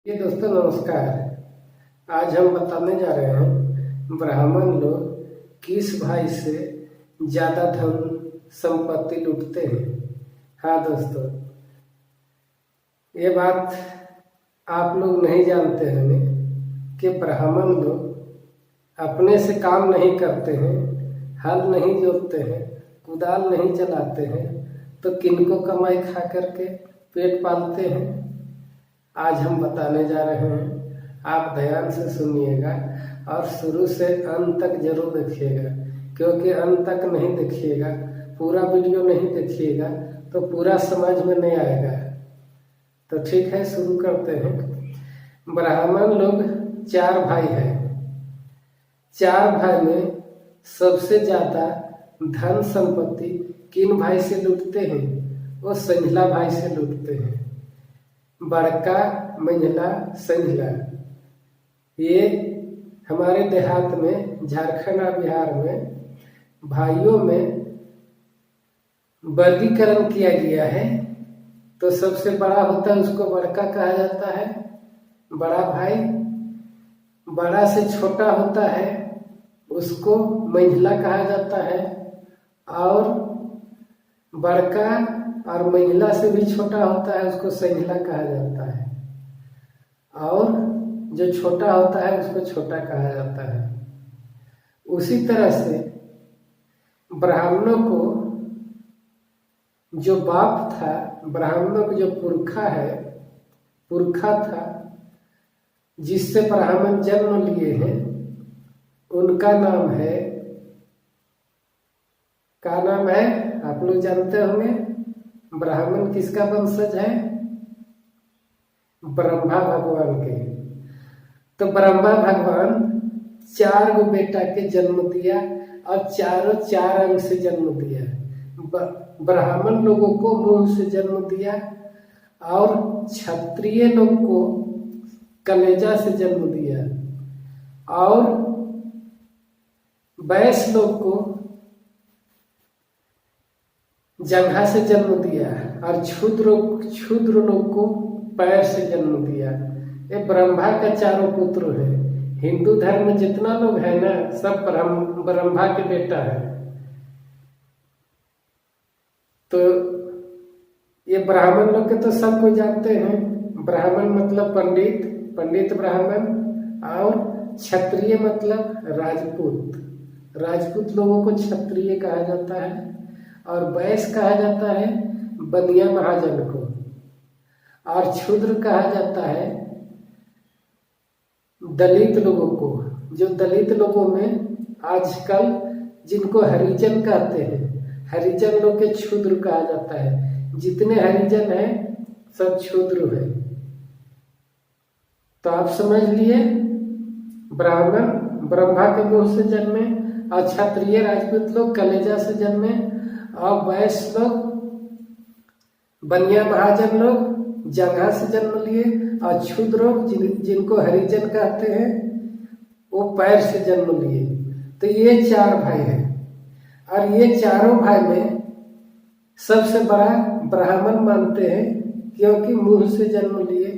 ये दोस्तों नमस्कार। आज हम बताने जा रहे हैं ब्राह्मण लोग किस भाई से ज्यादा धन संपत्ति लूटते हैं। हाँ दोस्तों, ये बात आप लोग नहीं जानते हैं कि ब्राह्मण लोग अपने से काम नहीं करते हैं, हल नहीं जोतते हैं, कुदाल नहीं चलाते हैं, तो किनको कमाई खा करके पेट पालते हैं। आज हम बताने जा रहे हैं, आप ध्यान से सुनिएगा और शुरू से अंत तक जरूर देखिएगा, क्योंकि अंत तक नहीं देखिएगा, पूरा वीडियो नहीं देखिएगा तो पूरा समझ में नहीं आएगा। तो ठीक है, शुरू करते हैं। ब्राह्मण लोग 4 भाई हैं। 4 भाई में सबसे ज्यादा धन संपत्ति किन भाई से लूटते हैं? वो संझला भाई से लूटते हैं। बड़का मंझला संझला, ये हमारे देहात में, झारखंड और बिहार में भाइयों में वर्गीकरण किया गया है। तो सबसे बड़ा होता है उसको बड़का कहा जाता है, बड़ा भाई। बड़ा से छोटा होता है उसको मंझला कहा जाता है, और बड़का और मंझला से भी छोटा होता है उसको संझला कहा जाता है, और जो छोटा होता है उसको छोटा कहा जाता है। उसी तरह से ब्राह्मणों को जो बाप था, ब्राह्मणों को जो पुरखा था जिससे ब्राह्मण जन्म लिए हैं, उनका नाम है, क्या नाम है आप लोग जानते होंगे? ब्राह्मण किसका वंशज है? ब्रह्मा भगवान के। तो ब्रह्मा भगवान 4 गो बेटा के जन्म दिया और चारों 4 अंग से जन्म दिया। ब्राह्मण लोगों को मुंह से जन्म दिया, और क्षत्रिय लोग को कलेजा से जन्म दिया, और वैश्य लोग को जंघा से जन्म दिया, और क्षुद्र लोग को पैर से जन्म दिया। ये ब्रह्मा का 4 पुत्र है। हिंदू धर्म में जितना लोग है ना, सब ब्रह्मा के बेटा है। तो ये ब्राह्मण लोग के तो सब कोई जानते हैं। ब्राह्मण मतलब पंडित ब्राह्मण, और क्षत्रिय मतलब राजपूत लोगों को क्षत्रिय कहा जाता है, और वैश्य कहा जाता है बनिया महाजन को, और क्षुद्र कहा जाता है दलित लोगों को। जो दलित लोगों में आजकल जिनको हरिजन कहते हैं, हरिजन लोग के क्षुद्र कहा जाता है। जितने हरिजन हैं सब क्षुद्र है। तो आप समझ लिए, ब्राह्मण ब्रह्मा के मुंह से जन्मे, और क्षत्रिय राजपूत लोग कलेजा से जन्मे, और वैश्य लोग बनिया महाजन लोग जगह से जन्म लिए, और क्षुद्र लोग जिनको हरिजन कहते हैं वो पैर से जन्म लिए। तो ये 4 भाई हैं, और ये चारों भाई में सबसे बड़ा ब्राह्मण मानते हैं, क्योंकि मुंह से जन्म लिए,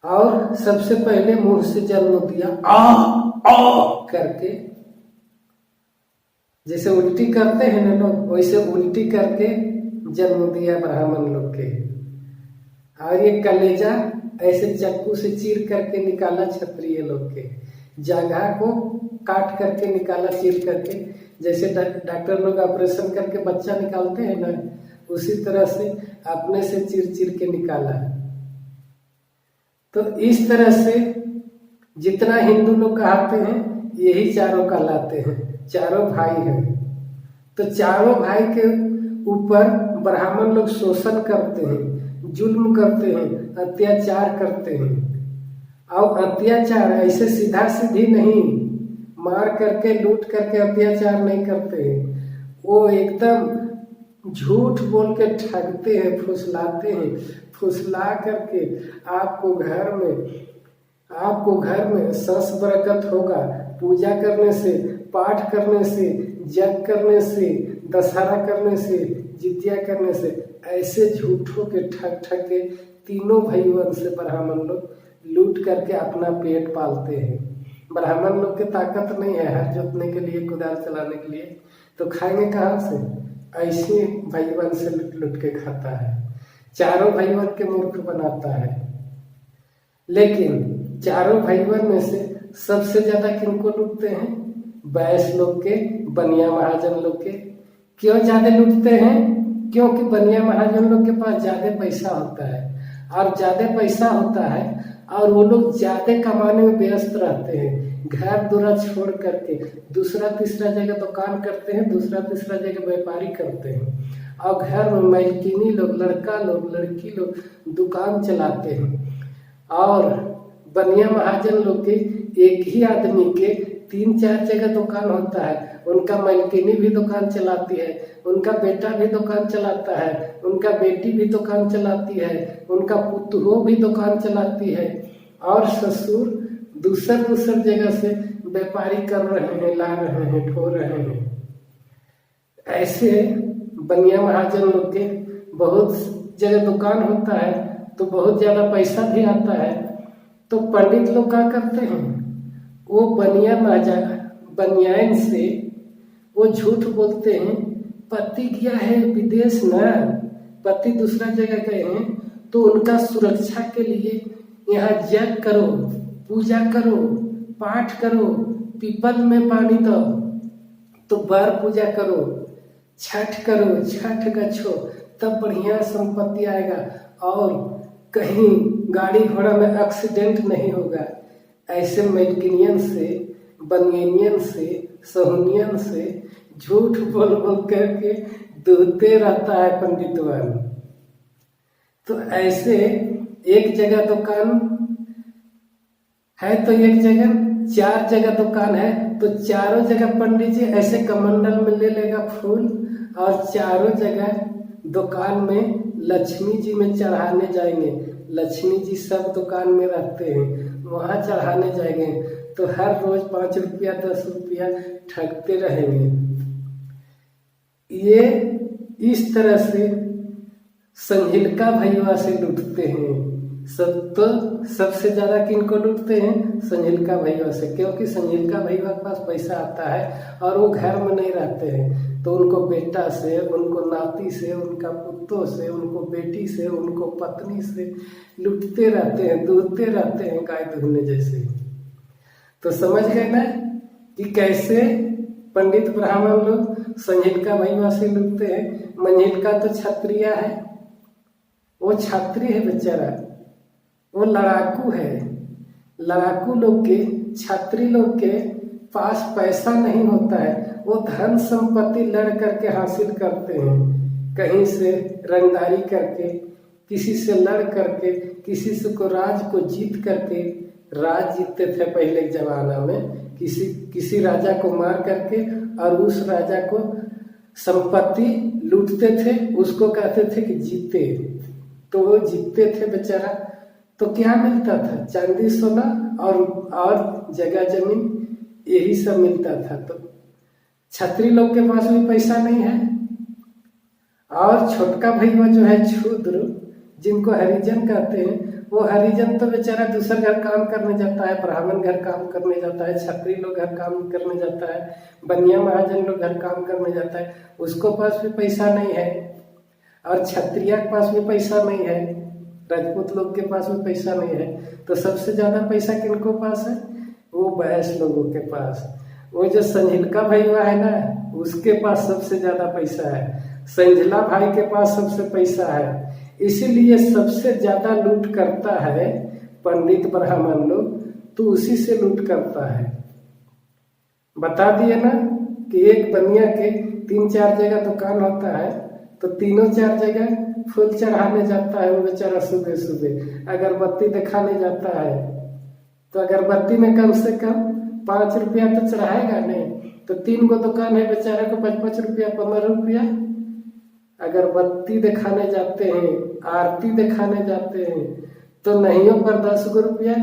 और सबसे पहले मुंह से जन्म दिया आ करके। जैसे उल्टी करते हैं ना लोग, वैसे उल्टी करके जन्म दिया ब्राह्मण लोग के। और ये कलेजा ऐसे चाकू से चीर करके निकाला क्षत्रिय लोग के। जगह को काट करके निकाला, चीर करके, जैसे डॉक्टर लोग ऑपरेशन करके बच्चा निकालते हैं ना, उसी तरह से अपने से चीर के निकाला। तो इस तरह से जितना हिंदू लोग कहते हैं, यही चारों कहलाते हैं, चारों भाई हैं। तो चारों भाई के ऊपर ब्राह्मण लोग शोषण करते हैं, जुल्म करते हैं, अत्याचार करते हैं। और अत्याचार ऐसे सीधा सीधी नहीं, मार करके लूट करके अत्याचार नहीं करते हैं। वो एकदम झूठ बोल के ठगते हैं, फुसलाते हैं। फुसला करके आपको घर में सस बरकत होगा, पूजा करने से, पाठ करने से, जप करने से, दशहरा करने से, जितिया करने से, ऐसे झूठों के ठग के तीनों भाई वंश से ब्राह्मण लोग लूट करके अपना पेट पालते हैं। ब्राह्मण लोग के ताकत नहीं है हर जोतने के लिए, कुदाल चलाने के लिए, तो खाएंगे कहाँ से? ऐसे भाई वंश से लूट लूट के खाता है, चारों भाई वंश के मूर्ख बनाता है। लेकिन चारों भाई वंश में से सबसे ज्यादा किनको लूटते हैं? बैस लोग के, बनिया महाजन लोग के। क्यों ज्यादा लूटते हैं? क्योंकि बनिया महाजन लोग के पास ज्यादा पैसा होता है, और ज्यादा पैसा होता है और वो लोग ज्यादा कमाने में व्यस्त रहते हैं। घर दूरा छोड़ करके दूसरा तीसरा जगह दुकान करते हैं, दूसरा तीसरा जगह व्यापारी करते हैं, और घर में मालकिनी लोग, लड़का लोग, लड़की लोग दुकान चलाते हैं। और बनिया महाजन लोग के एक ही आदमी के 3-4 जगह दुकान होता है। उनका मालकिनी भी दुकान चलाती है, उनका बेटा भी दुकान चलाता है, उनका बेटी भी दुकान चलाती है, उनका पुतोह भी दुकान चलाती है, और ससुर दूसर जगह से व्यापारी कर रहे हैं, ला रहे हैं, ढो रहे हैं। ऐसे बनिया महाजन लोग के बहुत जगह दुकान होता है, तो बहुत ज्यादा पैसा भी आता है। तो पंडित लोग क्या करते हैं? वो बनियान से वो झूठ बोलते हैं, पति गया है विदेश ना, पति दूसरा जगह गए हैं, तो उनका सुरक्षा के लिए यहाँ यज्ञ करो, पूजा करो, पाठ करो, पीपल में पानी दो, तो बर पूजा करो, छठ करो, छठ गच्छो, तब बढ़िया संपत्ति आएगा और कहीं गाड़ी घोड़ा में एक्सीडेंट नहीं होगा। ऐसे मेलकिनियन से, बनियनियन से, सहुनियन से झूठ बोल बोल करके दूधते रहता है पंडितवन। तो ऐसे एक जगह दुकान है तो एक जगह 4 जगह दुकान है, तो चारों जगह पंडित जी ऐसे कमंडल में ले लेगा फूल, और चारों जगह दुकान में लक्ष्मी जी में चढ़ाने जाएंगे। लक्ष्मी जी सब दुकान में रहते हैं, वहां चढ़ाने जाएंगे, तो हर रोज 5 रुपया 10 रुपया ठगते रहेंगे। ये इस तरह से संहिलका भैया से लूटते हैं। सबसे ज्यादा किनको लूटते हैं? संहिलका भैया से, क्योंकि संहिलका भैया के पास पैसा आता है और वो घर में नहीं रहते हैं, तो उनको बेटा से, उनको नाती से, उनका पुत्रों से, उनको बेटी से, उनको पत्नी से लूटते रहते हैं, दूधते रहते हैं गाय दूधने जैसे। तो समझ गए ना कि कैसे पंडित ब्राह्मण लोग संहिलका भैया से लूटते हैं। मंझिलका तो क्षत्रिय है, वो क्षत्रिय है बेचारा, वो लड़ाकू है। लड़ाकू लोग के, क्षत्रिय लोग के पास पैसा नहीं होता है, वो धन संपत्ति लड़ करके हासिल करते हैं, कहीं से रंगदारी करके, किसी से लड़ करके, किसी से को राज को जीत करके। राज जीतते थे पहले के जमाना में, किसी राजा को मार करके और उस राजा को संपत्ति लूटते थे, उसको कहते थे कि जीते। तो वो जीतते थे बेचारा, तो क्या मिलता था? चांदी सोना और जगह जमीन, यही सब मिलता था। तो क्षत्रिय लोग के पास भी पैसा नहीं है। और छोटका भैया जो है क्षुद्र, जिनको हरिजन कहते हैं, वो हरिजन तो बेचारा दूसरा घर काम करने जाता है, ब्राह्मण घर काम करने जाता है, क्षत्रिय लोग घर काम करने जाता है, बनिया महाजन लोग घर काम करने जाता है, उसको पास भी पैसा नहीं है। और क्षत्रिय के पास भी पैसा नहीं है, राजपूत लोग के पास भी पैसा नहीं है। तो सबसे ज्यादा पैसा किनको पास है? वो बैस लोगों के पास। वो जो संहिलका भैया है ना, उसके पास सबसे ज्यादा पैसा है, संझला भाई के पास सबसे पैसा है। इसीलिए सबसे ज्यादा लूट करता है पंडित ब्राह्मण लोग, तो उसी से लूट करता है। बता दिए ना कि एक बनिया के 3-4 जगह दुकान होता है, तो 3-4 जगह फूल चढ़ाने जाता है वो बेचारा। सुबह सुबह अगरबत्ती दिखाने जाता है, तो अगरबत्ती में कम से कम 5 रुपया तो चढ़ाएगा नहीं, तो 3 गो दुकान है बेचारा को 5-5 रुपया, 15 रुपया। अगरबत्ती दिखाने जाते हैं, आरती दिखाने जाते हैं, तो नहीं पर 10 गो रुपया,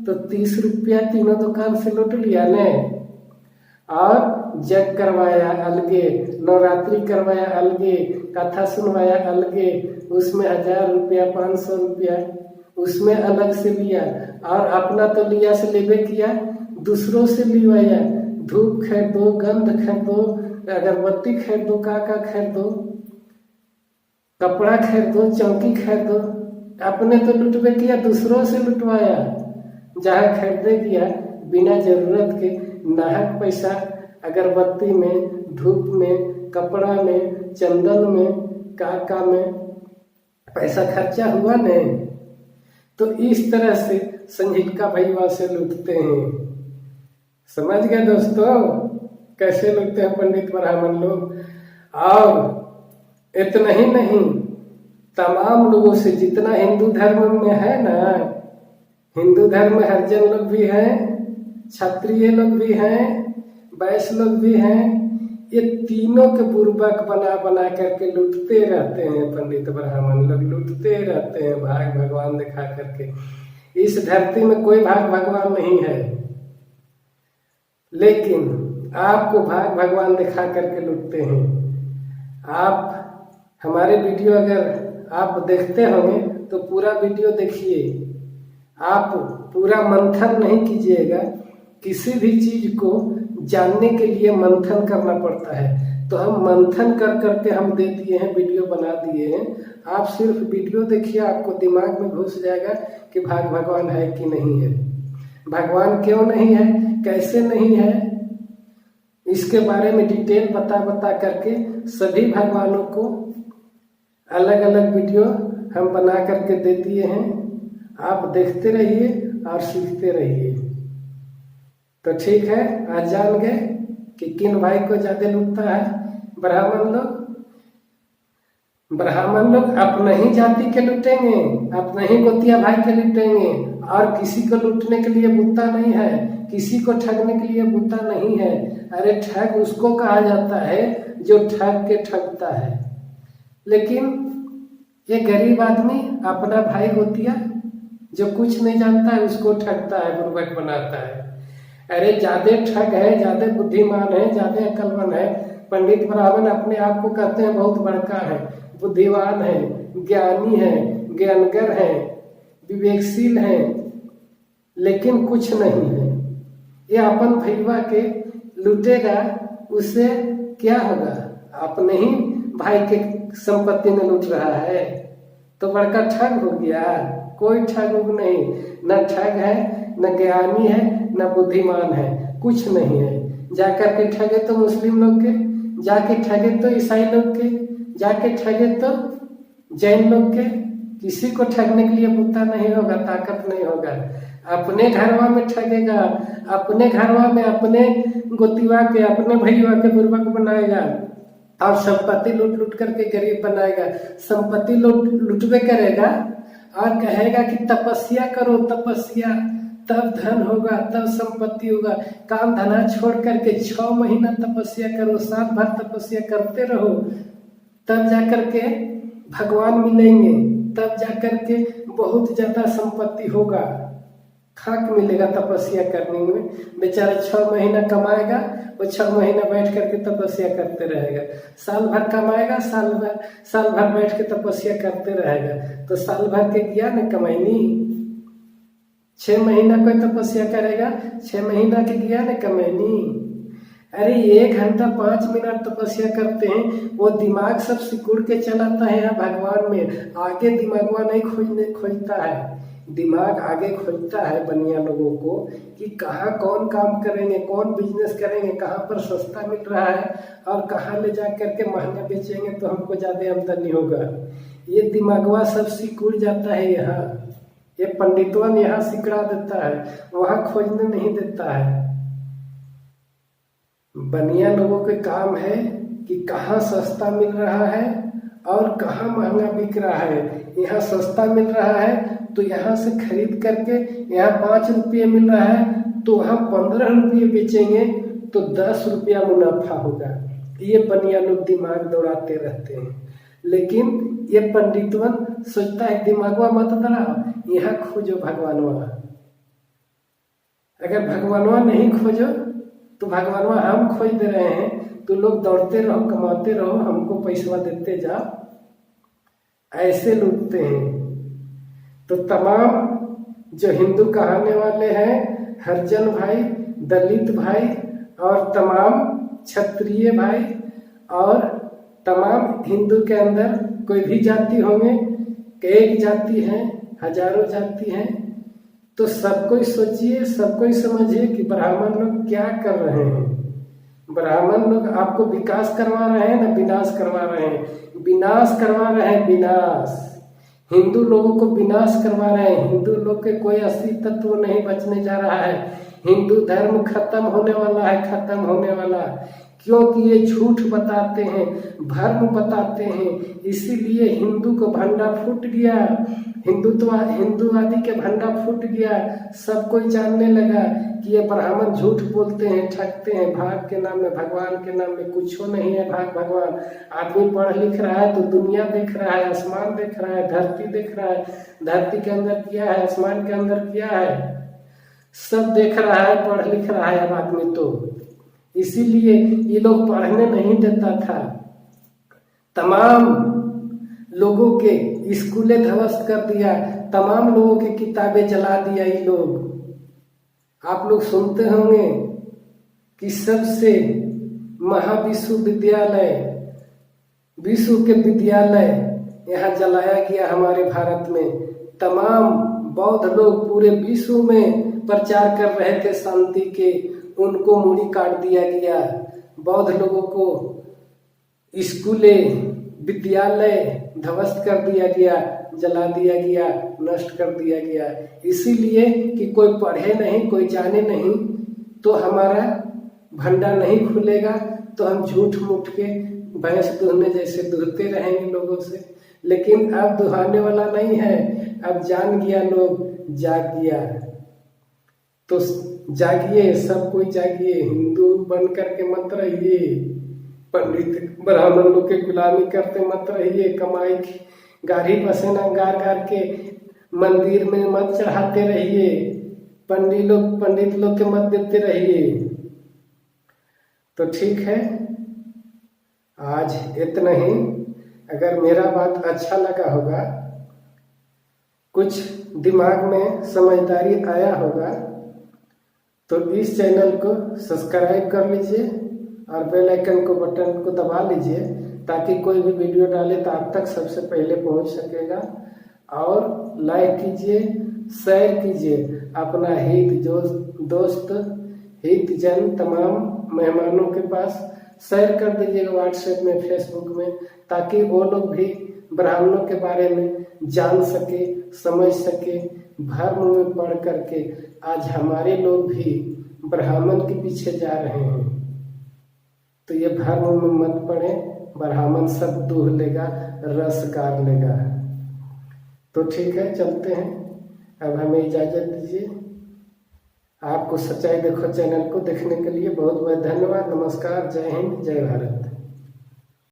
तो 30 रुपया तीनों दुकान से लूट लिया ने। और जग करवाया अलगे, नवरात्रि करवाया अलगे, कथा सुनवाया अलगे, उसमें 1000 रुपया 500 रुपया उसमें अलग से लिया, और अपना तो लिया से लेबे किया, दूसरों से लिवाया। धूप खरीदो, गंध खरीदो, अगरबत्ती खरीदो, का खरीदो, कपड़ा खरीदो, चौकी खरीदो। अपने तो लुटबे किया, दूसरों से लुटवाया। जहाँ खरीदे किया बिना जरूरत के नाहक पैसा अगरबत्ती में, धूप में, कपड़ा में, चंदन में, का में पैसा खर्चा हुआ नहीं। तो इस तरह से संजीविका भैया से लूटते हैं। समझ गए दोस्तों कैसे लूटते हैं पंडित ब्राह्मण लोग। और इतना ही नहीं, तमाम लोगों से, जितना हिंदू धर्म में है ना, हिंदू धर्म में हरिजन लोग भी हैं, क्षत्रिय लोग भी हैं, वैश्य लोग भी हैं, ये तीनों के बुर्बक बना बना करके लूटते रहते हैं। पंडित ब्राह्मण लोग लूटते रहते हैं भाग भगवान दिखा करके। इस धरती में कोई भाग भगवान नहीं है, लेकिन आपको भाग भगवान दिखा करके लूटते हैं। आप हमारे वीडियो अगर आप देखते होंगे तो पूरा वीडियो देखिए। आप पूरा मंथन नहीं कीजिएगा। किसी भी चीज को जानने के लिए मंथन करना पड़ता है, तो हम मंथन कर करके हम दे दिए हैं, वीडियो बना दिए हैं। आप सिर्फ वीडियो देखिए, आपको दिमाग में घुस जाएगा कि भाग भगवान है कि नहीं है, भगवान क्यों नहीं है, कैसे नहीं है, इसके बारे में डिटेल बता करके सभी भगवानों को अलग अलग वीडियो हम बना करके दे दिए हैं। आप देखते रहिए और सीखते रहिए। तो ठीक है, आज जान गए कि किन भाई को ज्यादा लूटता है ब्राह्मण लोग। ब्राह्मण लोग अपने ही जाति के लूटेंगे, अपने ही गोतिया भाई के लूटेंगे, और किसी को लूटने के लिए बुत्ता नहीं है, किसी को ठगने के लिए बुत्ता नहीं है। अरे ठग उसको कहा जाता है जो ठग के ठगता है। लेकिन ये गरीब आदमी अपना भाई गोतिया जो कुछ नहीं जानता है उसको ठगता है, बुर्बक बनाता है। अरे ज्यादा ठग है, ज्यादा बुद्धिमान है, ज्यादा अक्लमंद है। पंडित ब्राह्मण अपने आप को कहते हैं बहुत बड़का है, बुद्धिमान है, ज्ञानी है, ज्ञानगर है, विवेकशील है, लेकिन कुछ नहीं है। ये अपन भैया के लूटेगा, उससे क्या होगा? अपने ही भाई के संपत्ति में लूट रहा है, तो बड़का ठग हो गया। कोई ठग नहीं, न ठग है, न ज्ञानी है, न बुद्धिमान है, कुछ नहीं है। जाकर के ठगे तो मुस्लिम लोग के, जाके ठगे तो ईसाई लोग के, जाके ठगे तो जैन लोग के। किसी को ठगने के लिए बुत्ता नहीं होगा, ताकत नहीं होगा। अपने घरवा में ठगेगा, अपने घरवा में अपने गोतिवा के, अपने भैया के बुर्बक बनाएगा, और संपत्ति लूट लूट करके गरीब बनाएगा। संपत्ति लूटवे करेगा और कहेगा कि तपस्या करो, तपस्या, तब धन होगा, तब संपत्ति होगा। काम धना छोड़ करके 6 महीना तपस्या करो, 7 भर तपस्या करते रहो, तब जाकर के भगवान मिलेंगे, तब जाकर के बहुत ज्यादा संपत्ति होगा। खाक मिलेगा तपस्या करने में। बेचारा 6 महीना कमाएगा, वो 6 महीना बैठ करके तपस्या करते रहेगा। साल भर कमाएगा, साल भर बैठ के तपस्या करते रहेगा। तो साल भर के किया न कमाईनी, 6 महीना कोई तपस्या करेगा, 6 महीना के किया न कमाईनी। अरे 1 घंटा 5 मिनट तपस्या करते हैं, वो दिमाग सब सिकुड़ के चलाता है यहाँ भगवान में। आगे दिमागवा नहीं खोजता है, दिमाग आगे खोजता है बनिया लोगों को कि कहाँ कौन काम करेंगे, कौन बिजनेस करेंगे, कहाँ पर सस्ता मिल रहा है और कहाँ ले जा करके महंगा बेचेंगे तो हमको ज्यादा आमदनी होगा। ये दिमागवा सब सिकुड़ जाता है यहाँ। ये पंडितवन यहाँ सिकड़ा देता है, वहाँ खोजने नहीं देता है। बनिया लोगों के काम है कि कहाँ सस्ता मिल रहा है और कहाँ महंगा बिक रहा है। यहाँ सस्ता मिल रहा है तो यहाँ से खरीद करके, यहाँ 5 रुपये मिल रहा है तो वहाँ 15 रुपये बेचेंगे तो 10 रुपया मुनाफा होगा। ये बनिया लोग दिमाग दौड़ाते रहते हैं। लेकिन ये पंडितवन सोचता है दिमागवा मत दौड़ाओ, यहाँ खोजो भगवानवा। अगर भगवानवा नहीं खोजो तो भगवानवा हम खोज दे रहे हैं, तो लोग दौड़ते रहो, कमाते रहो, हमको पैसा देते जाओ। ऐसे लूटते हैं। तो तमाम जो हिंदू कहने वाले हैं, हरिजन भाई, दलित भाई और तमाम क्षत्रिय भाई और तमाम हिंदू के अंदर कोई भी जाति होंगे, एक जाति है, हजारों जाति हैं, तो सबको सोचिए, सबको समझिए कि ब्राह्मण लोग क्या कर रहे हैं। ब्राह्मण लोग आपको विकास करवा रहे हैं ना विनाश करवा रहे हैं? विनाश करवा रहे हैं, विनाश। हिंदू लोगों को विनाश करवा रहे हैं। हिंदू लोग के कोई असली तत्व नहीं बचने जा रहा है। हिंदू धर्म खत्म होने वाला है, खत्म होने वाला, क्योंकि ये झूठ बताते हैं, भ्रम बताते हैं। इसीलिए हिंदू को भंडा फूट गया, हिंदूवादी के भंडा फूट गया। सब कोई जानने लगा कि ये ब्राह्मण झूठ बोलते हैं, ठगते हैं। भाग के नाम में, भगवान के नाम में कुछ नहीं है। भाग भगवान, आदमी पढ़ लिख रहा है तो दुनिया देख रहा है, आसमान देख रहा है, धरती देख रहा है। धरती के अंदर क्या है, आसमान के अंदर क्या है, सब देख रहा है, पढ़ लिख रहा है अब आदमी। तो इसीलिए ये लोग पढ़ने नहीं देता था। तमाम लोगों के स्कूलें ध्वस्त कर दिया, तमाम लोगों की किताबें जला दिया ये लोग। आप लोग सुनते होंगे कि सबसे महाविश्वविद्यालय, विश्व के विद्यालय यहाँ जलाया गया हमारे भारत में। तमाम बौद्ध लोग पूरे विश्व में प्रचार कर रहे थे शांति के, उनको मूड़ी काट दिया गया। बौद्ध लोगों को स्कूलें, विद्यालय ध्वस्त कर दिया गया, जला दिया गया, नष्ट कर दिया गया। इसीलिए कि कोई पढ़े नहीं, कोई जाने नहीं, तो हमारा भंडा नहीं खुलेगा, तो हम झूठ मूठ के भैंस दूहने जैसे दूहते रहेंगे लोगों से। लेकिन अब दुहाने वाला नहीं है, अब जान गया लोग, जाग गया। तो जागिए, सब कोई जागिए, हिंदू बन करके मत रहिए, पंडित ब्राह्मण लोग के गुलामी करते मत रहिए, कमाई की गाड़ी पसीना गार गार के मंदिर में मत चढ़ाते रहिए, पंडित लोग के मत देते रहिए। तो ठीक है, आज इतना ही। अगर मेरा बात अच्छा लगा होगा, कुछ दिमाग में समझदारी आया होगा, तो इस चैनल को सब्सक्राइब कर लीजिए और बेल आइकन को बटन को दबा लीजिए, ताकि कोई भी वीडियो डाले तो आप तक सबसे पहले पहुंच सकेगा। और लाइक कीजिए, शेयर कीजिए, अपना हित दोस्त हित जन तमाम मेहमानों के पास शेयर कर दीजिएगा, व्हाट्सएप में, फेसबुक में, ताकि वो लोग भी ब्राह्मणों के बारे में जान सके, समझ सके। भ्रम में पढ़ करके आज हमारे लोग भी ब्राह्मण के पीछे जा रहे हैं। तो ये भ्रम में मत पड़े, ब्राह्मण सब दूह लेगा, रस गार लेगा। तो ठीक है, चलते हैं, अब हमें इजाजत दीजिए। आपको सच्चाई देखो चैनल को देखने के लिए बहुत बहुत धन्यवाद। नमस्कार, जय हिंद, जय भारत।